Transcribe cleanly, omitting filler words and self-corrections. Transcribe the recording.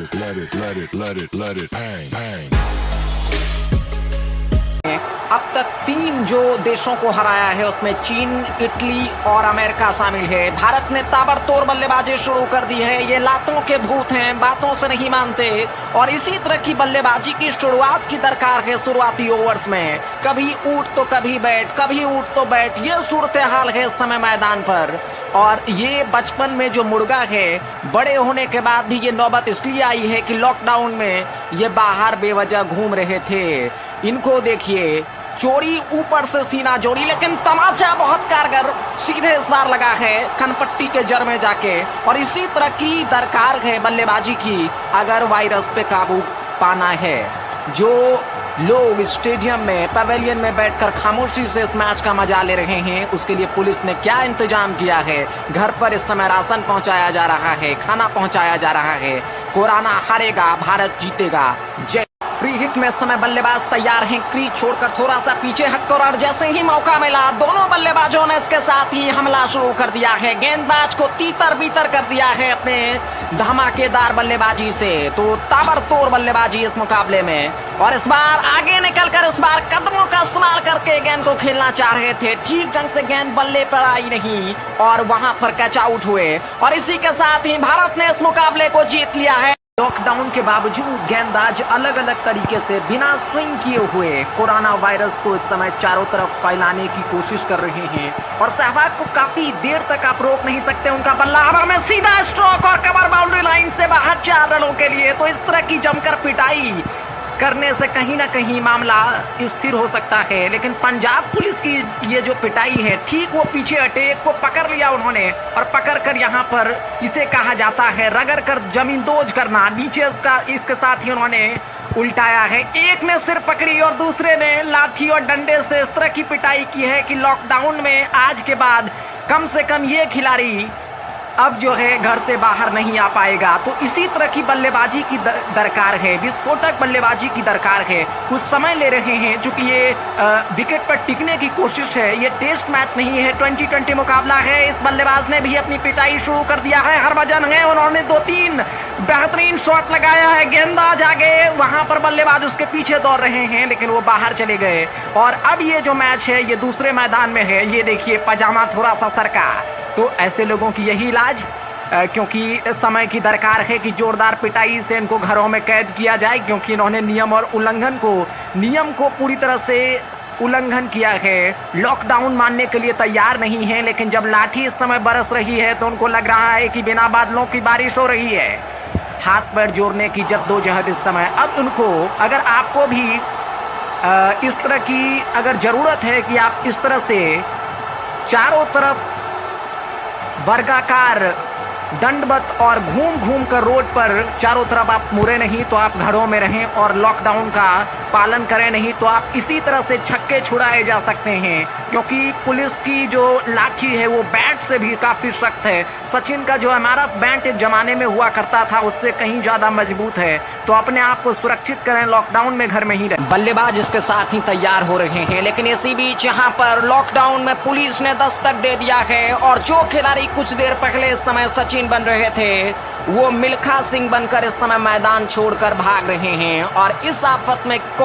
bang, bang. अब तक 3 जो देशों को हराया है उसमें चीन, इटली और अमेरिका शामिल है। भारत ने ताबड़तोड़ बल्लेबाजी शुरू कर दी है। ये लातों के भूत हैं, बातों से नहीं मानते और इसी तरह की बल्लेबाजी की शुरुआत की दरकार है शुरुआती ओवर्स में। कभी ऊट तो कभी बैट, कभी ऊट तो बैट, ये सूरत हाल है इस समय मैदान पर। और ये बचपन में जो मुर्गा है, बड़े होने के बाद भी ये नौबत इसलिए आई है कि लॉकडाउन में ये बाहर बेवजह घूम रहे थे। इनको देखिए, चोरी ऊपर से सीना जोड़ी, लेकिन तमाचा बहुत कारगर सीधे इस बार लगा है कनपट्टी के जड़ में जाके। और इसी तरह की दरकार है बल्लेबाजी की अगर वायरस पे काबू पाना है। जो लोग स्टेडियम में, पवेलियन में बैठकर खामोशी से इस मैच का मजा ले रहे हैं, उसके लिए पुलिस ने क्या इंतजाम किया है। घर पर इस समय राशन पहुंचाया जा रहा है, खाना पहुंचाया जा रहा है। कोरोना हारेगा, भारत जीतेगा। जय। प्री हिट में इस समय बल्लेबाज तैयार हैं, क्रीज छोड़कर थोड़ा सा पीछे हटकर, और जैसे ही मौका मिला दोनों बल्लेबाजों ने इसके साथ ही हमला शुरू कर दिया है। गेंदबाज को तीतर बीतर कर दिया है अपने धमाकेदार बल्लेबाजी से। तो ताबड़तोड़ बल्लेबाजी इस मुकाबले में, और इस बार आगे निकलकर इस बार कदमों का इस्तेमाल करके गेंद को खेलना चाह रहे थे। ठीक ढंग से गेंद बल्ले पर आई नहीं और वहां पर कैच आउट हुए, और इसी के साथ ही भारत ने इस मुकाबले को जीत लिया है। लॉकडाउन के बावजूद गेंदबाज अलग अलग तरीके से बिना स्विंग किए हुए कोरोना वायरस को इस समय चारों तरफ फैलाने की कोशिश कर रहे हैं। और सहवाग को काफी देर तक आप रोक नहीं सकते। उनका बल्ला हवा में सीधा स्ट्रोक और कवर बाउंड्री लाइन से बाहर 4 रनों के लिए। तो इस तरह की जमकर पिटाई करने से कहीं ना कहीं मामला स्थिर हो सकता है। लेकिन पंजाब पुलिस की ये जो पिटाई है, ठीक वो पीछे हटे, एक को पकड़ लिया उन्होंने, और पकड़कर यहाँ पर इसे कहा जाता है रगड़ कर जमींदोज करना। नीचे इसके साथ ही उन्होंने उल्टाया है। एक ने सिर पकड़ी और दूसरे ने लाठी और डंडे से इस तरह की पिटाई की है कि लॉकडाउन में आज के बाद कम से कम ये खिलाड़ी अब जो है घर से बाहर नहीं आ पाएगा। तो इसी तरह की बल्लेबाजी की दरकार है, विस्फोटक बल्लेबाजी की दरकार है। कुछ समय ले रहे हैं चूंकि ये विकेट पर टिकने की कोशिश है। ये टेस्ट मैच नहीं है, 2020 मुकाबला है। इस बल्लेबाज ने भी अपनी पिटाई शुरू कर दिया है। हरभजन है, उन्होंने 2-3 बेहतरीन शॉट लगाया है। गेंदबाज आगे, वहां पर बल्लेबाज उसके पीछे दौड़ रहे हैं, लेकिन वो बाहर चले गए। और अब ये जो मैच है ये दूसरे मैदान में है। ये देखिए पजामा थोड़ा सा सरका। तो ऐसे लोगों की यही इलाज, क्योंकि समय की दरकार है कि जोरदार पिटाई से इनको घरों में कैद किया जाए, क्योंकि इन्होंने नियम को पूरी तरह से उल्लंघन किया है। लॉकडाउन मानने के लिए तैयार नहीं है, लेकिन जब लाठी इस समय बरस रही है तो उनको लग रहा है कि बिना बादलों की बारिश हो रही है। हाथ पैर जोड़ने की जद्दोजहद इस समय। अब उनको, अगर आपको भी इस तरह की अगर जरूरत है कि आप इस तरह से चारों तरफ वर्गाकार दंडवत और घूम घूम कर रोड पर चारों तरफ आप मुड़े नहीं, तो आप घरों में रहें और लॉकडाउन का पालन करें। नहीं तो आप इसी तरह से छक्के छुड़ाए जा सकते हैं, क्योंकि पुलिस की जो लाठी है वो बैट से भी काफी सख्त है। सचिन का जो हमारा बैट एक जमाने में हुआ करता था उससे कहीं ज्यादा मजबूत है। तो अपने आप को सुरक्षित करें, लॉकडाउन में घर में ही रहें। बल्लेबाज इसके साथ ही तैयार हो रहे हैं, लेकिन इसी बीच यहाँ पर लॉकडाउन में पुलिस ने दस्तक दे दिया है। और जो खिलाड़ी कुछ देर पहले इस समय सचिन बन रहे थे, वो मिल्खा सिंह बनकर इस समय मैदान छोड़कर भाग रहे हैं। और इस आफत में